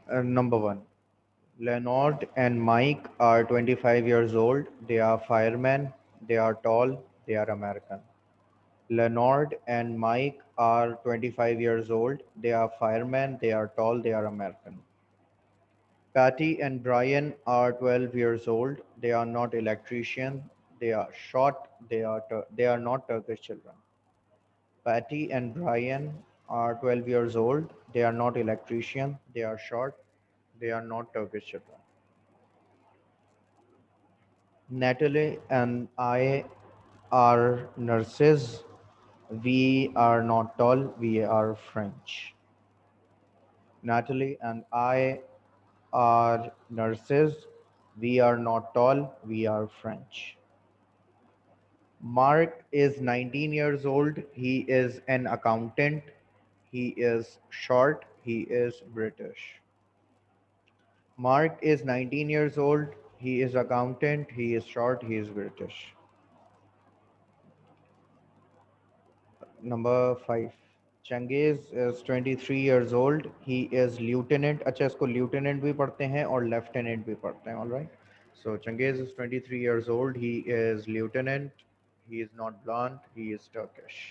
Number one, Leonard and Mike are 25 years old. They are firemen. They are tall. They are American. Leonard and Mike are 25 years old. They are firemen. They are tall. They are American. Patty and Brian are 12 years old. They are not electrician. They are short. They are not Turkish children. Patty and Brian are 12 years old. They are not electrician. They are short. They are not Turkish children. Natalie and I are nurses. We are not tall. We are French. Natalie and I are nurses. We are not tall. We are French. Mark is 19 years old. He is an accountant. He is short. He is British. Mark is 19 years old. He is accountant. He is short. He is British. Number 5. Changiz is 23 years old. He is lieutenant. अच्छा इसको lieutenant भी पढ़ते हैं और lieutenant भी पढ़ते हैं. All right. So Changiz is 23 years old. He is lieutenant. He is not blonde. He is Turkish.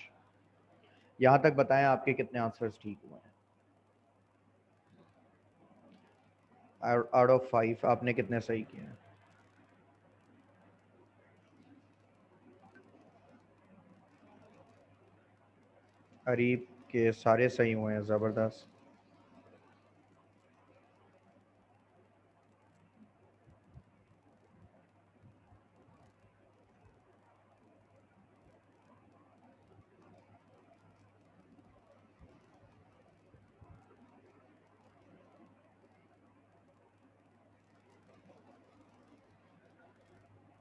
यहाँ तक बताएं आपके कितने आंसर्स ठीक हुए हैं. Out of 5 आपने कितने सही किए हैं. अरीब के सारे सही हुए हैं. ज़बरदस्त.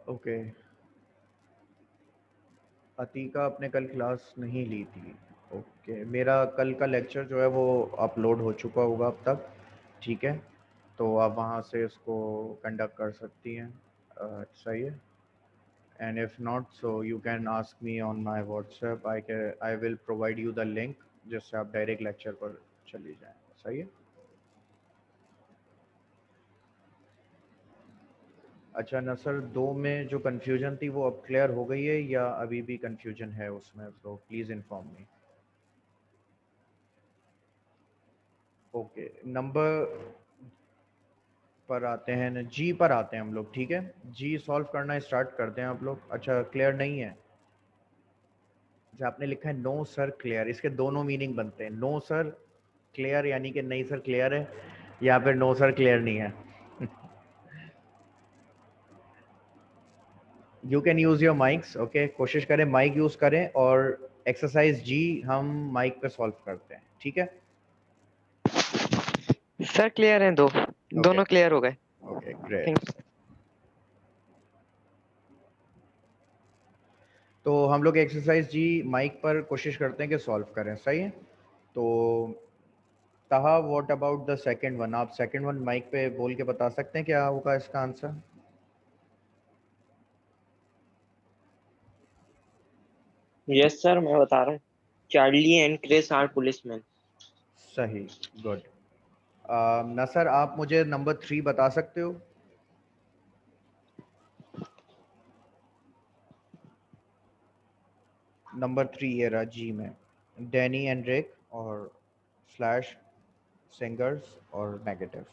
ओके. अतीका आपने कल क्लास नहीं ली थी. ओके. मेरा कल का लेक्चर जो है वो अपलोड हो चुका होगा अब तक. ठीक है. तो आप वहाँ से इसको कंडक्ट कर सकती हैं. सही है. And if not so you can ask me on my WhatsApp. I will provide you the link जिससे आप डायरेक्ट लेक्चर पर चली जाएँ. सही है. अच्छा नसर, 2 में जो कन्फ्यूजन थी वो अब क्लियर हो गई है या अभी भी कन्फ्यूजन है उसमें? तो please inform me. Okay. Number पर आते हैं ना, जी पर आते हैं हम लोग. ठीक है. जी सॉल्व करना स्टार्ट करते हैं आप लोग. अच्छा क्लियर नहीं है. जो आपने लिखा है नो सर क्लियर, इसके दोनों मीनिंग बनते हैं. नो सर क्लियर यानी कि नहीं सर क्लियर है, या फिर नो सर क्लियर नहीं है. You can use your mics. Okay. कोशिश करें माइक यूज करें और एक्सरसाइज जी हम माइक पे सॉल्व करते हैं. ठीक है. सर क्लियर हैं दो. ओके. दोनों क्लियर हो गए. Okay great. Thank you. तो हम लोग एक्सरसाइज जी माइक पर कोशिश करते हैं कि सॉल्व करें. सही है. तो ताहा what about the second one? आप सेकंड वन माइक पे बोल के बता सकते हैं क्या होगा इसका आंसर? यस सर, मैं बता रहा हूँ. Charlie and Chris are policeman. सही. गुड. नसर आप मुझे नंबर 3 बता सकते हो? नंबर 3 ये रहा जी में. डैनी एंड रिक और स्लैश सिंगर्स और नेगेटिव.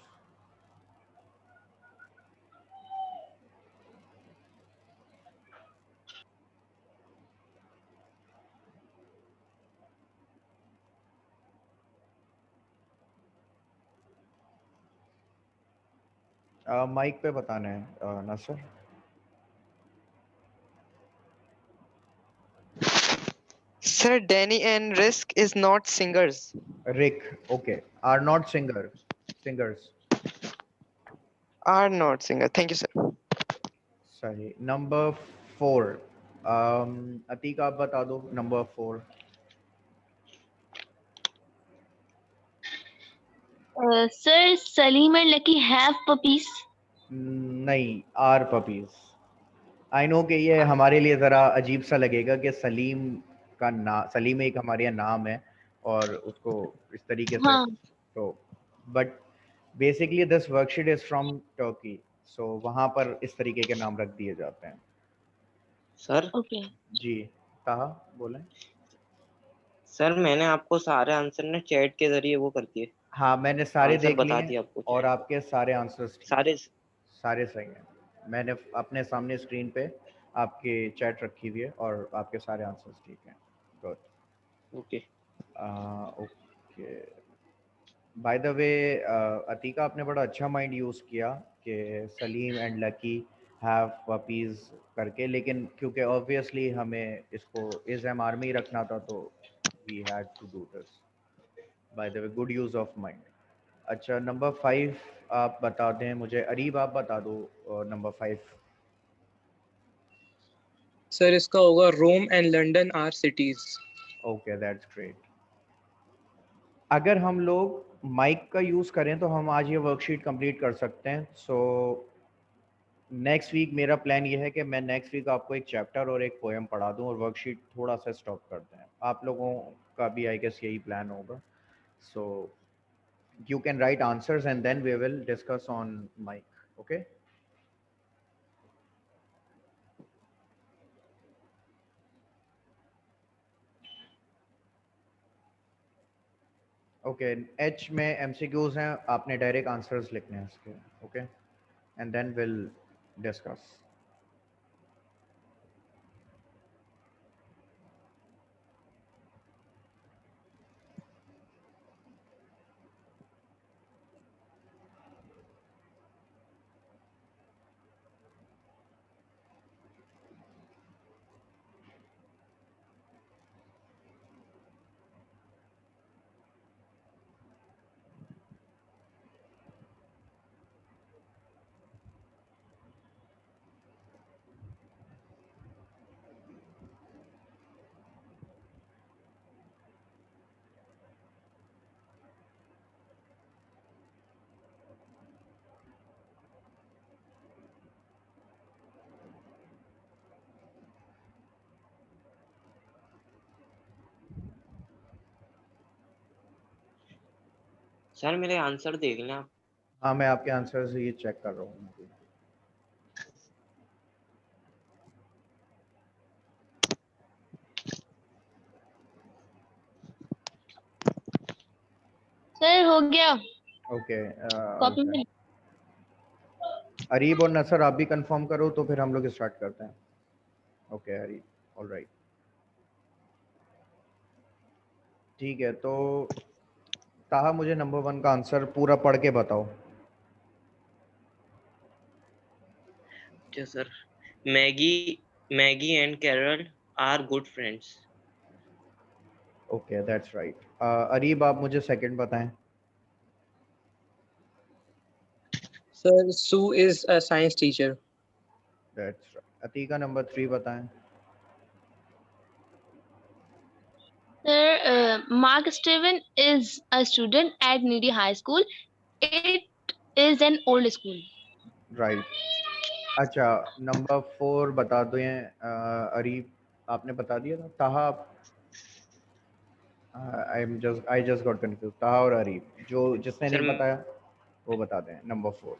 माइक पे बताना है Nasar. Sir Danny and risk is not singers. Rick. Okay. Are not singers. Are not singer. Thank you sir. सही. नंबर 4. अतीक आप बता दो number 4. Sir Salim and Lucky have puppies. नहीं, आर पपीज. आई नो कि ये हमारे लिए ज़रा अजीब सा लगेगा कि सलीम का सलीम एक हमारे यहाँ नाम है और उसको इस तरीके से. हाँ. तो but basically this worksheet is from Turkey, so वहाँ पर इस तरीके के नाम रख दिए जाते हैं। Sir Okay. जी, कहा बोलें। सर मैंने आपको सारे आंसर ना चैट के जरिए वो कर दिए, हाँ, मैंने सारे आंसर देख बता लिए दिए आपको और चैट। आपके सारे आंसर्स ठीक सारे। हैं, सारे सही हैं। मैंने अपने सामने स्क्रीन पे आपकी चैट रखी हुई है और आपके सारे आंसर्स ठीक हैं। Good. Okay. Okay, by the वे अतीका, आपने बड़ा अच्छा माइंड यूज़ किया कि Salim and Lucky have puppies करके, लेकिन क्योंकि ऑब्वियसली हमें इसको एम में ही रखना था तो we had to do this. By the way, good use of mind. अच्छा, नंबर 5 आप बता दें मुझे। अरीब, आप बता दो नंबर 5। सर इसका होगा Rome and London are cities. Okay, that's great. अगर हम लोग माइक का यूज़ करें तो हम आज ये वर्कशीट कंप्लीट कर सकते हैं। सो नेक्स्ट वीक मेरा प्लान ये है कि मैं नेक्स्ट वीक आपको एक चैप्टर और एक पोएम पढ़ा दूं और वर्कशीट थोड़ा सा स्टॉप करते हैं। आप लोगों का भी आई गेस यही प्लान होगा। सो you can write answers and then we will discuss on mic. Okay. Okay, H में MCQs हैं, आपने डायरेक्ट आंसर्स लिखने हैं इसके। Okay, and then will discuss. Sir मेरे आंसर देख लें आप। हाँ, मैं आपके आंसर्स ये चेक कर रहा हूँ। सर हो गया। ओके, कॉपी में। अरीब और नसर, आप भी कंफर्म करो तो फिर हम लोग स्टार्ट करते हैं। ओके अरीब, ऑलराइट, ठीक है। तो ताहा, मुझे नंबर 1 का आंसर पूरा पढ़ के बताओ। अच्छा sir, Maggie Maggie and Carol are good friends. Okay, that's right. Areeb, आप मुझे सेकंड बताएं। Sir Sue is a science teacher. That's right. Atika, number 3 बताएं। Sir, Mark Steven is a student at Needy High School. It is an old school. Right. अच्छा, number 4 बता दो। अरीब, आपने बता दिया था। ताहा, आई जस्ट गॉट कंफ्यूज। ताहा और अरीब, जो जिसने सर नहीं बताया वो बता दें नंबर 4।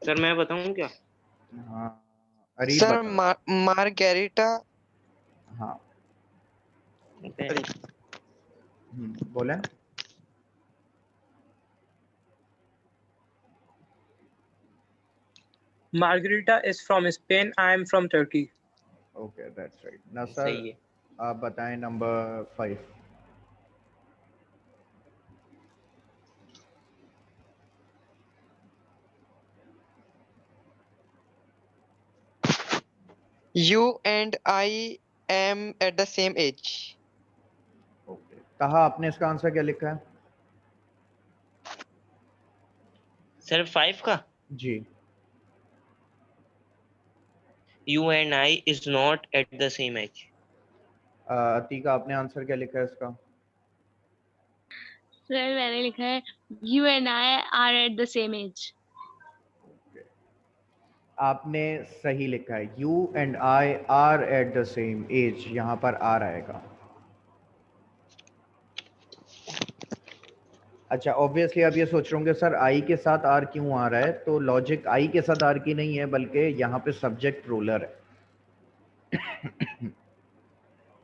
सर मैं बताऊं क्या? हाँ, अरीब सर बता। मार्गेरिटा। हाँ, ओके। बोलें। Margarita is from Spain, I am from Turkey. Okay, that's right. Nasar, सही है। आप बताएं number 5। You and I am at the same age. Okay, Taha, आपने इसका आंसर क्या लिखा है? सर 5 का जी। You and I is not at the same age. Atika, आपने आंसर क्या लिखा है इसका? सर मैंने लिखा है You and I are at the same age. आपने सही लिखा है। You and I are at the same age, यहाँ पर आर आएगा। अच्छा, ऑब्वियसली आप ये सोच रहे होंगे सर आई के साथ आर क्यों आ रहा है, तो लॉजिक आई के साथ आर की नहीं है, बल्कि यहाँ पे सब्जेक्ट रूलर है।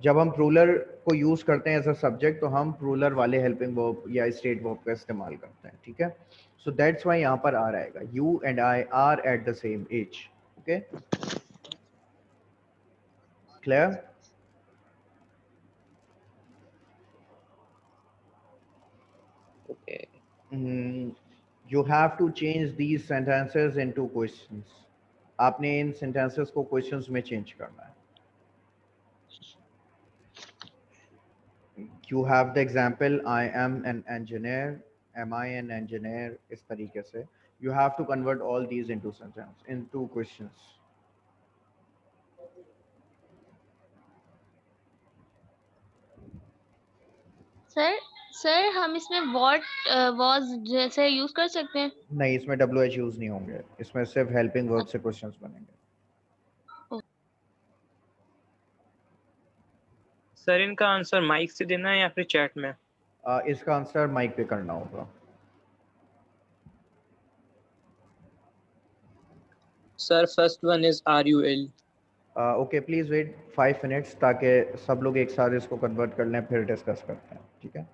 जब हम प्रूलर को यूज करते हैं एज अ सब्जेक्ट, तो हम प्रूलर वाले हेल्पिंग वर्ब या स्टेट वर्ब का इस्तेमाल करते हैं, ठीक है। सो दैट्स वाई यहाँ पर आर आएगा, you and I are at the same age. Okay, clear? Okay. You have to change these sentences into questions. आपने इन sentences को questions में change करना है। You have the example, I am an engineer, am I an engineer, इस तरीके से you have to convert all these into sentence, into questions. Sir हम इसमें what was जैसे यूज कर सकते हैं? नहीं, इसमें WH यूज नहीं होंगे, इसमें सिर्फ हेल्पिंग वर्ब से क्वेश्चंस बनेंगे। सर इनका आंसर माइक से देना है या फिर चैट में? इसका आंसर माइक पे करना होगा। Sir first one is RUL। Okay, please wait 5 minutes ताकि सब लोग एक साथ इसको कन्वर्ट कर लें, फिर डिस्कस करते हैं, ठीक है।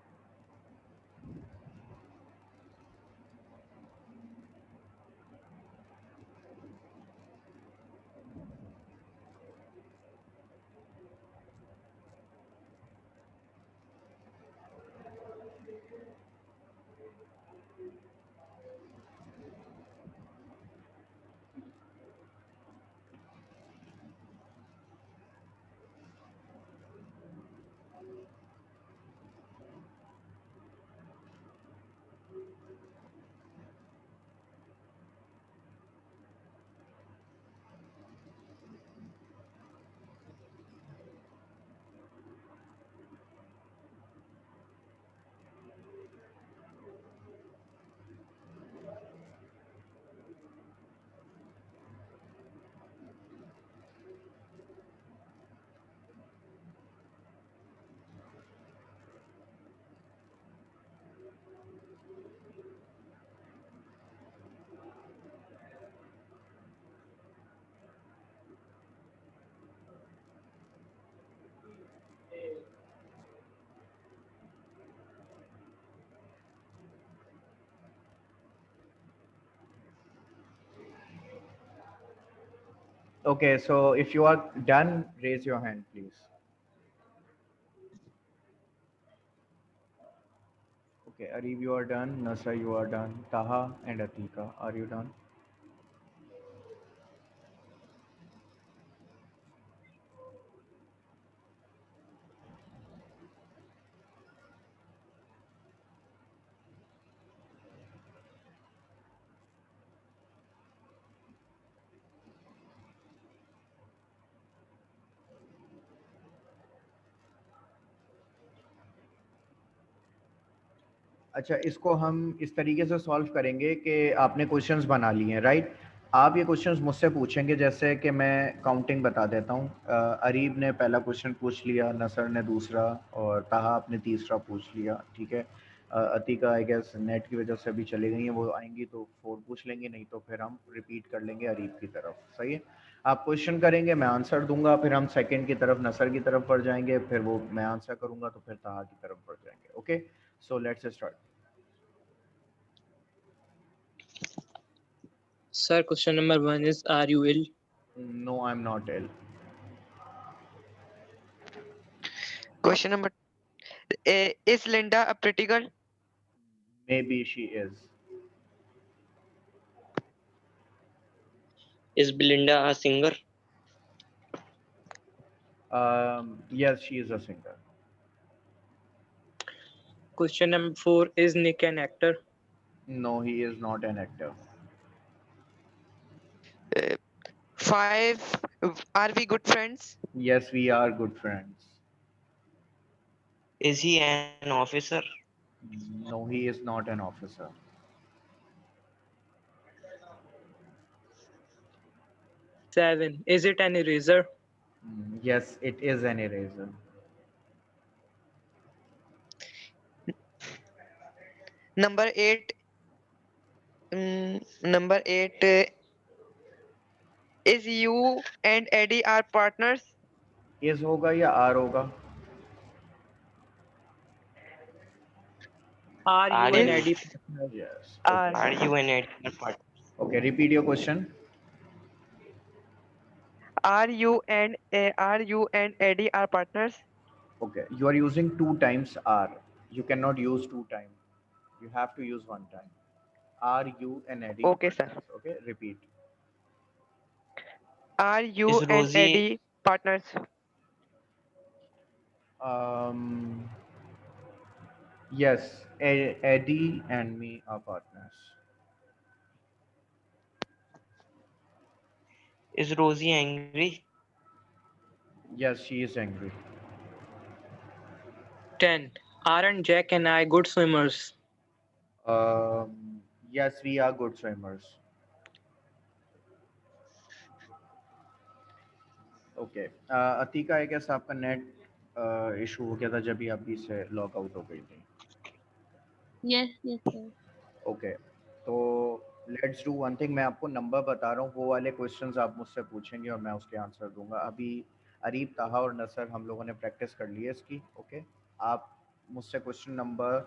Okay, so if you are done, raise your hand, please. Okay, Arif, you are done. Nasra, you are done. Taha and Atika, are you done? अच्छा, इसको हम इस तरीके से सॉल्व करेंगे कि आपने क्वेश्चंस बना लिए हैं, राइट। आप ये क्वेश्चंस मुझसे पूछेंगे, जैसे कि मैं काउंटिंग बता देता हूँ। अरीब ने पहला क्वेश्चन पूछ लिया, नसर ने दूसरा, और ताहा आपने तीसरा पूछ लिया, ठीक है। अतीका आई गेस नेट की वजह से अभी चले गई हैं, वो आएंगी तो 4 पूछ लेंगी, नहीं तो फिर हम रिपीट कर लेंगे अरीब की तरफ, सही है। आप क्वेश्चन करेंगे, मैं आंसर दूंगा, फिर हम सेकंड की तरफ नसर की तरफ बढ़ जाएंगे, फिर वो मैं आंसर करूंगा तो फिर ताहा की तरफ बढ़ जाएंगे। Okay, so let's start. Sir, question number 1 is RUL. No, I'm not ill. Question number is Linda a pretty girl? Maybe she is. Is Belinda a singer? Yes, she is a singer. Question number 4 is Nick an actor? No, he is not an actor. 5, are we good friends? Yes, we are good friends. Is he an officer? No, he is not an officer. 7, is it an eraser? Yes, it is an eraser. Number eight. Number eight. Is you and Eddie are partners? Is होगा या are होगा? Are Are you and you? Eddie partners? Yes. Are. Are you an Eddie partner? Okay, repeat your question. Are you and Eddie are partners? Okay, you are using two times are. You cannot use two times. You have to use one time. Are you and Eddie Okay, sir. partners? Okay, repeat. Are you Is and Rosie Eddie partners? Um, yes, Eddie and me are partners. is Rosie angry? Yes, she is angry. 10. Aren't Jack and I good swimmers? Yes, we are good swimmers. Okay. Atika, I guess आपका net issue हो गया था जब भी आप भी से log out हो गई थी. Yes, yes, sir. ओके, तो लेट्स डू वन थिंग. मैं आपको नंबर बता रहा हूँ, वो वाले क्वेश्चंस आप मुझसे पूछेंगे और मैं उसके आंसर दूंगा. अभी अरीब, ताहा और नसर हम लोगों ने प्रैक्टिस कर ली है इसकी. ओके, आप मुझसे क्वेश्चन नंबर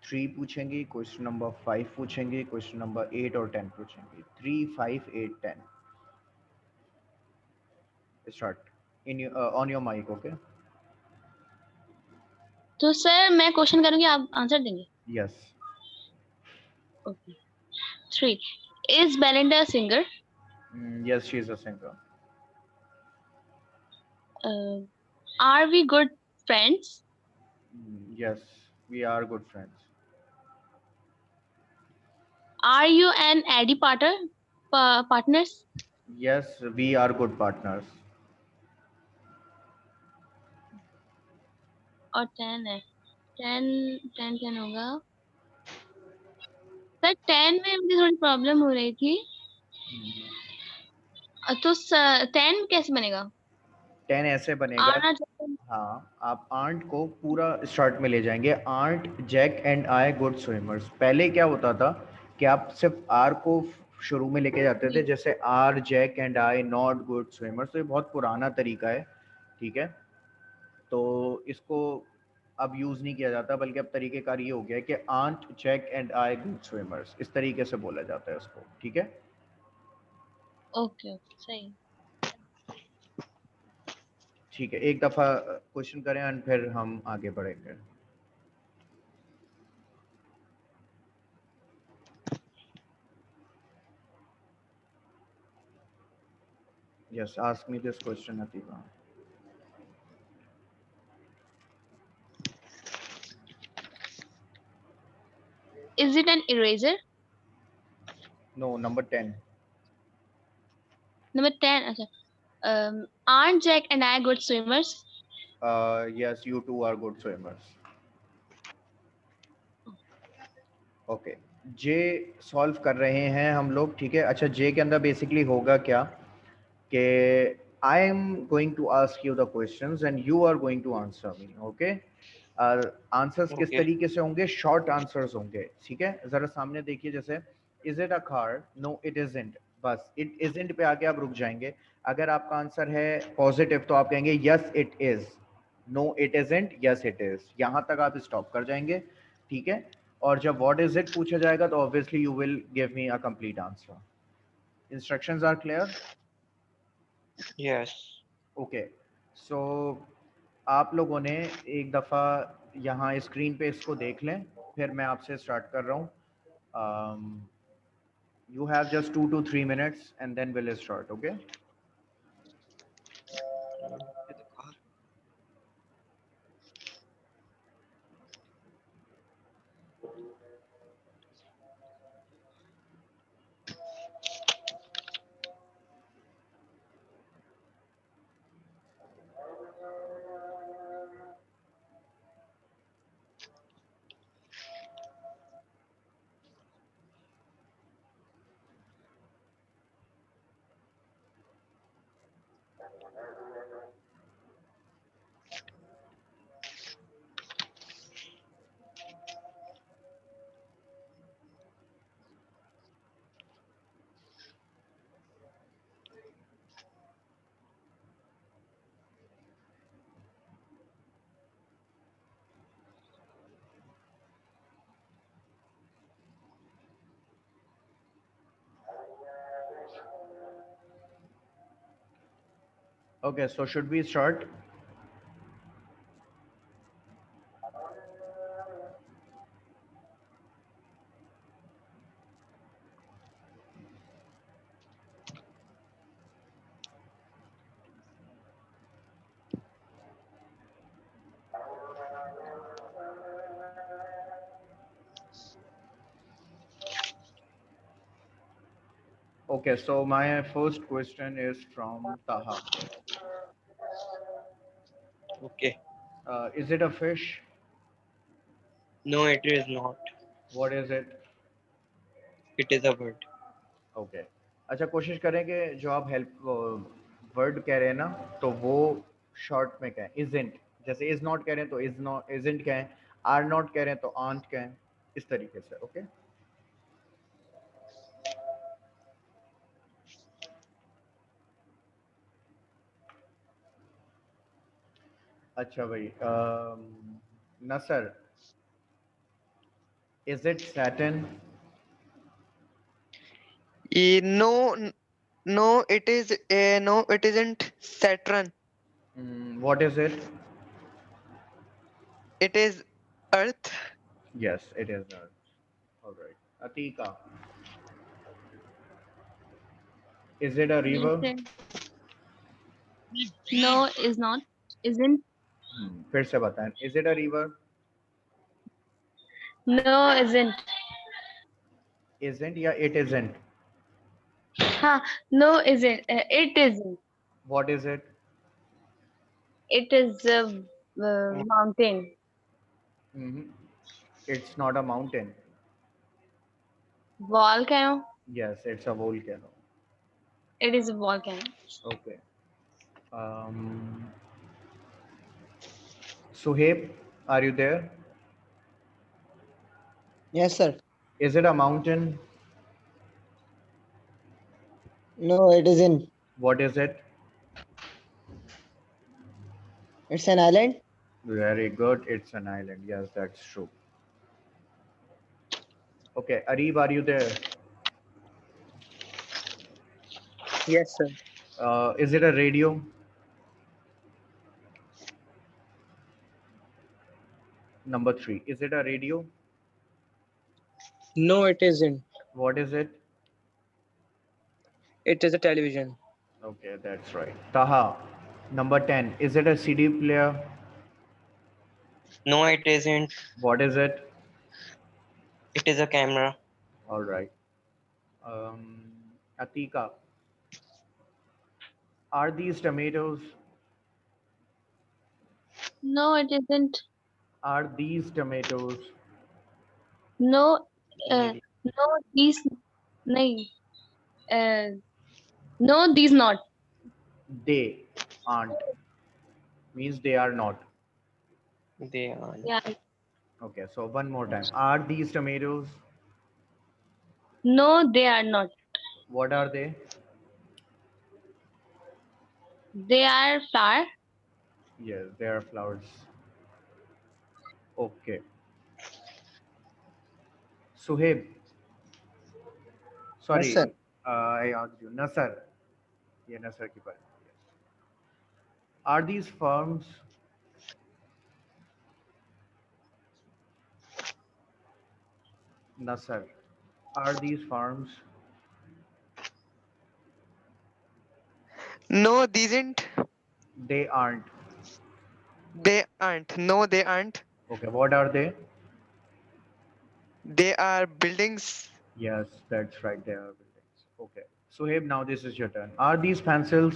3 पूछेंगी, क्वेश्चन नंबर 5 पूछेंगी, क्वेश्चन नंबर 8 और 10 पूछेंगी. 3, 5, 8, 10. Start in on your mic. Okay. तो सर मैं क्वेश्चन करूंगी, आप आंसर देंगे. Yes. Okay. 3. Is Belinda a singer? Yes, she is a singer. Uh, are we good friends? Yes, we are good friends. Are you and Eddie partners? Yes, we are good partners. और 10 है. 10 होगा. Sir 10 में मुझे थोड़ी problem हो रही थी. तो 10 कैसे बनेगा? 10 ऐसे बनेगा. आना हाँ, आप आंट को पूरा स्टार्ट में ले जाएंगे. Aren't, Jack and I good swimmers. पहले क्या होता था कि आप सिर्फ आर को शुरू में लेके जाते थे, जैसे are, Jack and I not good swimmers. तो ये बहुत पुराना तरीका है, ठीक है. तो इसको अब यूज़ नहीं किया जाता, बल्कि अब तरीक़ेकार ये हो गया है कि aren't, Jack and I good swimmers. इस तरीके से बोला जाता है इसको, ठीक है. ओके सही. ठीक है, एक दफ़ा क्वेश्चन करें और फिर हम आगे बढ़ेंगे. Yes, ask me this question, Atika. Is it an eraser? No, number 10. Number 10. अच्छा. Aren't Jack and I good swimmers? Yes, you two are good swimmers. Okay. J solve कर रहे हैं हम लोग, ठीक है. अच्छा, जे के अंदर बेसिकली होगा क्या कि I am going to ask you the questions and you are going to answer me. Okay. Answers किस Okay. तरीके से होंगे? शॉर्ट आंसर्स होंगे, ठीक है. जरा सामने देखिए, जैसे is it a car? No it isn't. बस इट इजंट पे आके आप रुक जाएंगे. अगर आपका आंसर है पॉजिटिव तो आप कहेंगे yes it is. No it isn't, yes it is. यहां तक आप स्टॉप कर जाएंगे, ठीक है. और जब व्हाट इज इट पूछा जाएगा तो obviously you will give me a complete answer. Instructions are clear? Yes. Okay. So आप लोगों ने एक दफ़ा यहाँ स्क्रीन पे इसको देख लें, फिर मैं आपसे स्टार्ट कर रहा हूँ. You have just 2 to 3 minutes and then will start. Okay. Okay, so should we start? Okay, so my first question is from Taha. Okay. Is it a fish? No, it is not. What is it? It is a bird. Okay अच्छा कोशिश करें कि जो आप help word कह रहे हैं ना तो वो शॉर्ट में कहें इजेंट जैसे इज नॉट कह रहे हैं तो इज नॉट इजेंट कहें आर नॉट कह रहे हैं तो आंट कहें इस तरीके से ओके अच्छा भाई Nasar is it Saturn No, no, it is. No, it isn't Saturn. What is it It is Earth. Yes it is alright Atika is it a river Listen. No, is not. Isn't. फिर से बताएं is it a river No, isn't. Isn't या it isn't Ha. No, isn't. It isn't. What is it It is a mountain. It's not a mountain. Volcano. Yes, it's a volcano. It is a volcano. Okay. Um, Suhaib, are you there? Yes, sir. Is it a mountain? No, it isn't. What is it? It's an island. Very good. It's an island. Yes, that's true. Okay, Arib, are you there? Yes, sir. Is it a radio? Number 3. Is it a radio? No, it isn't. What is it? It is a television. Okay, that's right. Taha, number 10. Is it a CD player? No, it isn't. What is it? It is a camera. All right. Atika, are these tomatoes? No, it isn't. Are these tomatoes? No, no, these. Nahi. No, these not. They aren't. Means they are not. They are. Yeah. Okay, so one more time. Are these tomatoes? No, they are not. What are they? They are flower. Yes, they are flowers. Okay. Suhaib. Sorry, sir. I asked you. Nasar. Yeah, Nasar ki baat. Yes. Are these farms? Nasar. Are these farms? No, these aren't. They aren't. They aren't. No, they aren't. Okay, what are they? They are buildings. Yes, that's right. They are buildings. Okay. Suhaib, now this is your turn. Are these pencils?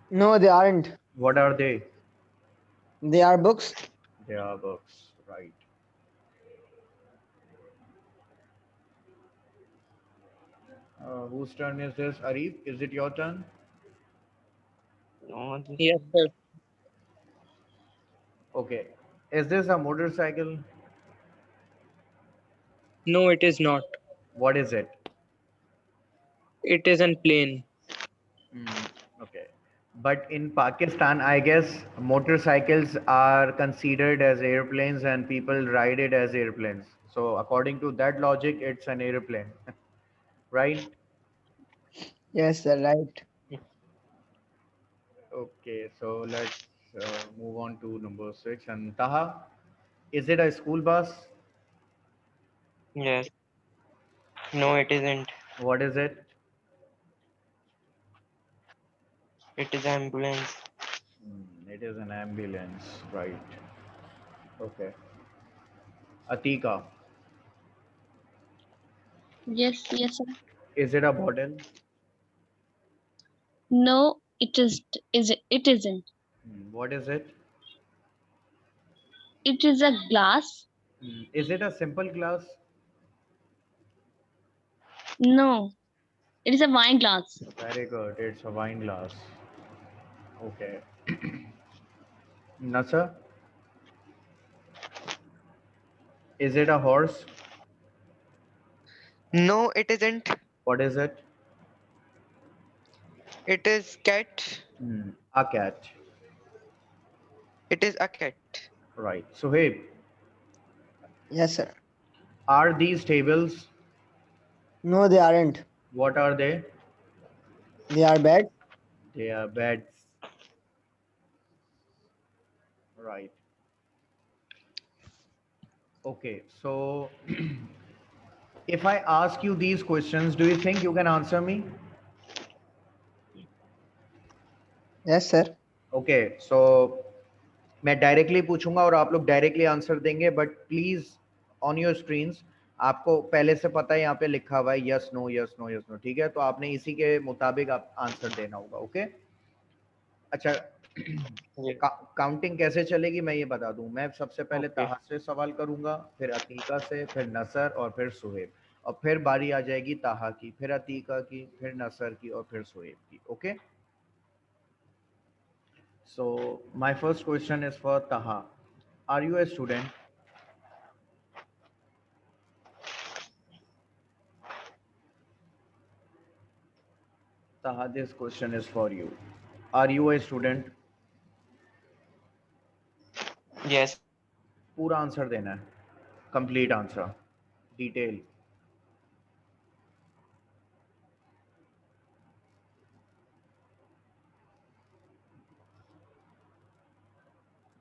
No, they aren't. What are they? They are books. They are books, right? Whose turn is this? Arif, is it your turn? No, this Yes, sir. Okay. Is this a motorcycle? No, it is not. What is it? It is an plane. Okay. But in Pakistan, I guess motorcycles are considered as airplanes and people ride it as airplanes. So according to that logic, it's an airplane, right? Yes, sir. Right. Okay, so let's move on to number 6. And Taha, is it a school bus? Yes. No, it isn't. What is it? It is ambulance. It is an ambulance, right? Okay. Atika, Yes, yes, sir. is it a bottle? No, it isn't. What is it? It is a glass. Is it a simple glass? No, it is a wine glass. Very good. It's a wine glass. Okay. Nasa, is it a horse? No, it isn't. What is it? It is cat. A cat. It is a cat. Right. So, hey, Yes, sir. are these tables? No, they aren't. What are they? They are bad. They are beds. Right. Okay. So, if I ask you these questions, do you think you can answer me? Yes, sir. Okay so मैं directly पूछूंगा और आप लोग directly answer देंगे but please on your screens आपको पहले से पता है यहाँ पे लिखा हुआ है yes no yes no yes no ठीक है तो आपने इसी के मुताबिक आप आंसर देना होगा ओके अच्छा Yes. काउंटिंग कैसे चलेगी मैं ये बता दूं मैं सबसे पहले Okay. ताहा से सवाल करूंगा फिर अतीका से फिर नसर और फिर सुहेब और फिर बारी आ जाएगी ताहा की फिर अतीका की फिर नसर की और फिर सुहेब की okay So my first question is for Taha. Are you a student? Taha, this question is for you. Are you a student? Yes. पूरा आंसर देना है कंप्लीट आंसर डिटेल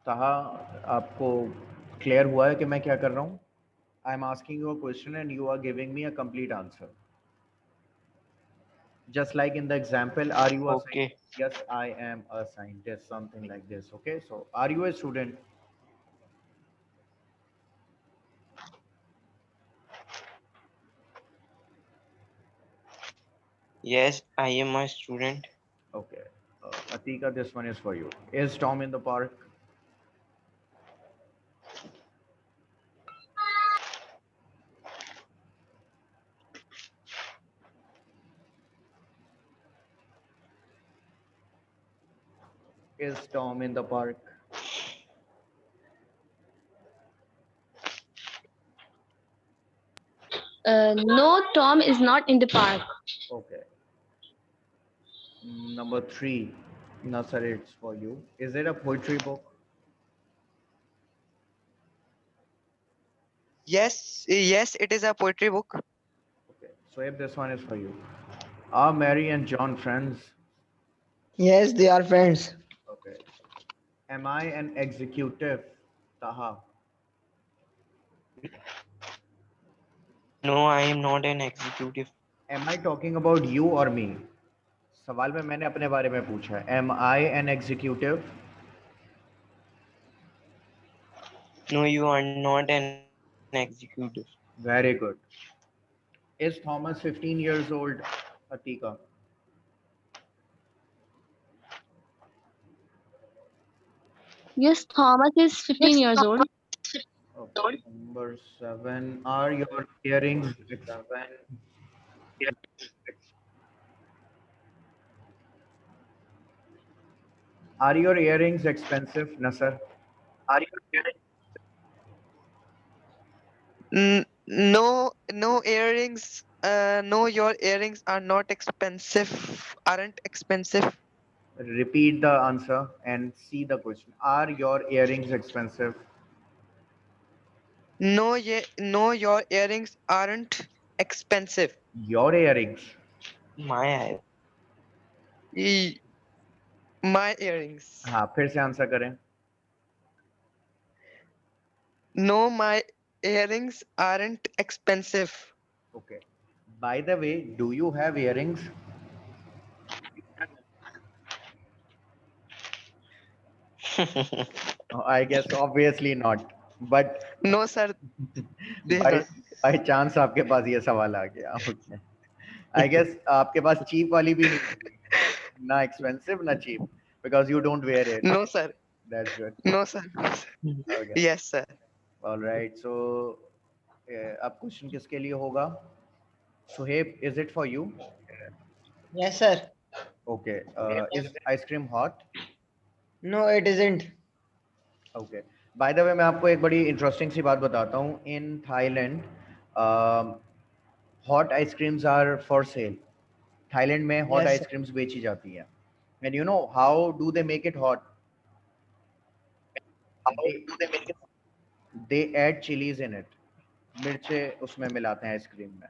ताहा आपको क्लियर हुआ है कि मैं क्या कर रहा हूँ I am asking you a question and you are giving me a complete answer just like in the example are you a Okay. scientist? Yes, I am a scientist, something like this. Okay, so are you a student? Yes, I am a student. Okay, Atika, this one is for you. Is Tom in the park? Is Tom in the park? No, Tom is not in the park. Okay. Number 3, Nasser, it's for you. Is it a poetry book? Yes, yes, it is a poetry book. Okay. So if this one is for you. Are Mary and John friends? Yes, they are friends. Okay. Am I an executive? Taha. No, I am not an executive. Am I talking about you or me? सवाल में मैंने अपने बारे में पूछा है. Am I an executive? No, you are not an executive. Very good. Is Thomas 15 years old? Atika. Yes, Thomas is 15 years old. Okay. Number 7. Are your earrings Are your earrings expensive, Nasser? No, no earrings. No, your earrings are not expensive. Aren't expensive. Repeat the answer and see the question. Are your earrings expensive? No, no, your earrings aren't expensive. Your earrings. My eyes. Y- My earrings. हाँ, फिर से answer करें. No, my earrings aren't expensive. Okay. By the way, do you have earrings? I guess obviously not. But No, sir, they by don't. by chance आपके पास ये सवाल आ गया. Okay. I guess आपके पास cheap वाली भी नहीं होगी. ना expensive ना cheap because you don't wear it. No, sir. That's good. No, sir. Okay. Yes, sir. All right. So अब क्वेश्चन किसके लिए होगा? Suhaib, is it for you? Yes, sir. Okay. Is ice cream hot? No, it isn't. Okay. By the way मैं आपको एक बड़ी interesting सी बात बताता हूँ. In Thailand hot ice creams are for sale. Thailand में हॉट Yes, sir. आइसक्रीम्स बेची जाती हैं. And you know how do they make it hot? They add chillies in it. मिर्चे उसमें मिलाते हैं आइसक्रीम में.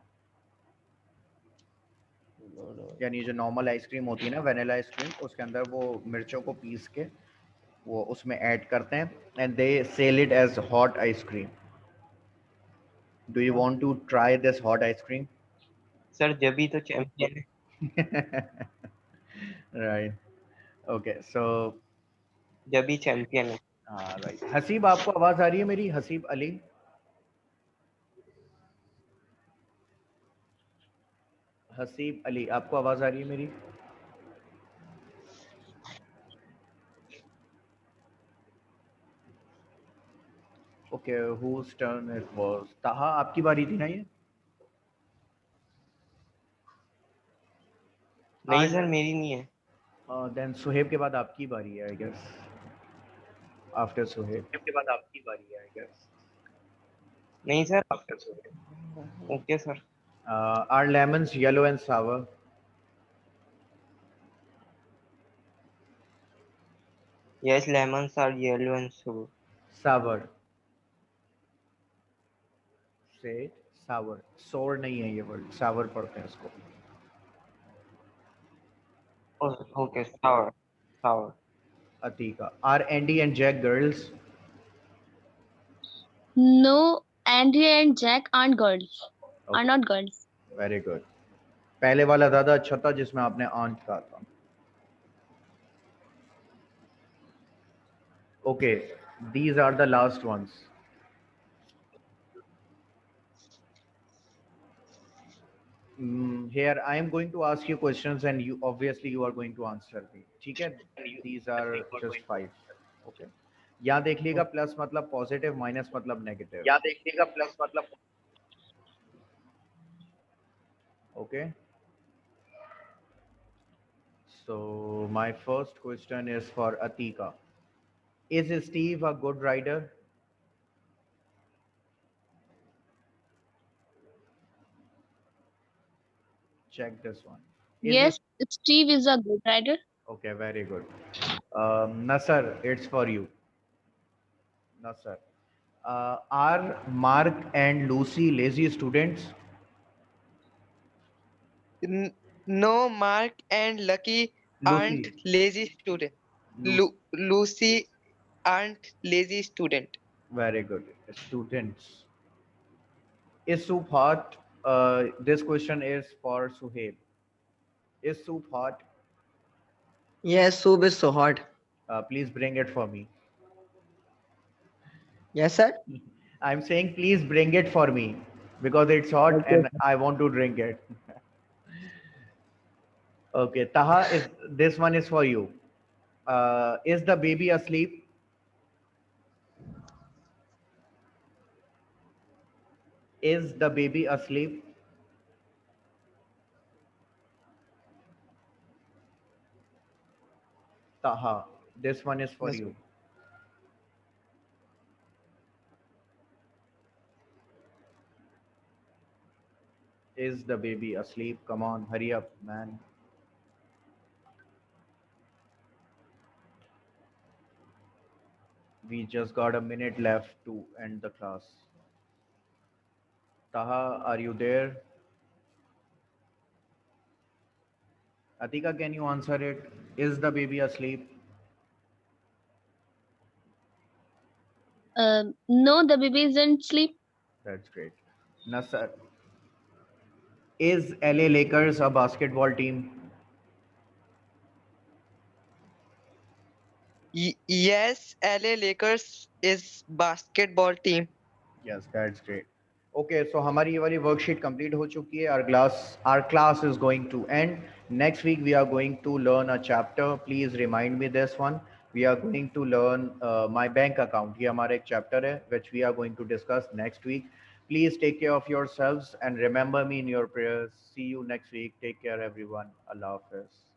यानी जो नॉर्मल आइसक्रीम होती है ना, वैनिला आइसक्रीम, उसके अंदर वो मिर्चों को पीस के वो उसमें ऐड करते हैं. And they sell it as hot ice cream. Do you want to try this hot ice cream? Sir जब ही तो चैंपियन है. Right. Okay. So, जब ही चैंपियन है. right. हसीब, आपको आवाज आ रही है मेरी? हसीब अली. हसीब अली, आपको आवाज आ रही है मेरी? Okay. Whose turn it was? ताहा, आपकी बारी थी ना ये? नहीं सर मेरी नहीं है. Then सुहेब के बाद आपकी बारी है, I guess. After सुहेब. नहीं sir. Okay sir. Are lemons yellow and sour? Yes, lemons are yellow and sour. Sour. Say it. Sour. Sour नहीं है ये word. Sour पढ़ते हैं इसको. Oh, okay, sour. Sour. Atika. Are Andy and Jack girls? No, Andy and Jack aren't girls. Are Okay. not girls. Very good. पहले वाला ज़्यादा अच्छा था जिसमें आपने आंट कहा था. Okay, these are the last ones. Here I am going to ask you questions and you obviously you are going to answer me. ठीक है? These are just 5. Okay. यहाँ देख लीजिएगा प्लस मतलब पॉजिटिव, माइनस मतलब negative. Okay. So my first question is for Atika. Is Steve a good rider? Check this one. Is Yes, Steve is a good rider. Okay, very good. Nasser, it's for you. Nasser. Are Mark and Lucy lazy students? No, Mark and Lucky aren't Lucy. lazy student. Lucy. Lucy aren't lazy student. Very good. Students. Is soup hot? This question is for Suhaib. Is soup hot? Yes, soup is so hot. Please bring it for me. Yes, sir. I'm saying please bring it for me because it's hot Okay, and sir. I want to drink it. Okay, Taha, is this one is for you. Is the baby asleep? Is the baby asleep? Taha, this one is for Yes. you. Is the baby asleep? Come on, hurry up, man. We just got a minute left to end the class. Taha, are you there? Atika, can you answer it? Is the baby asleep? No, the baby isn't sleep. That's great. Nasser, is LA Lakers a basketball team? Yes, LA Lakers is basketball team. Yes, that's great. Okay, so हमारी ये वाली worksheet complete हो चुकी है. Our class is going to end. Next week we are going to learn a chapter. Please remind me this one. We are going to learn my bank account. ये हमारा एक chapter है which we are going to discuss next week. Please take care of yourselves and remember me in your prayers. See you next week. Take care, everyone. Allah Hafiz.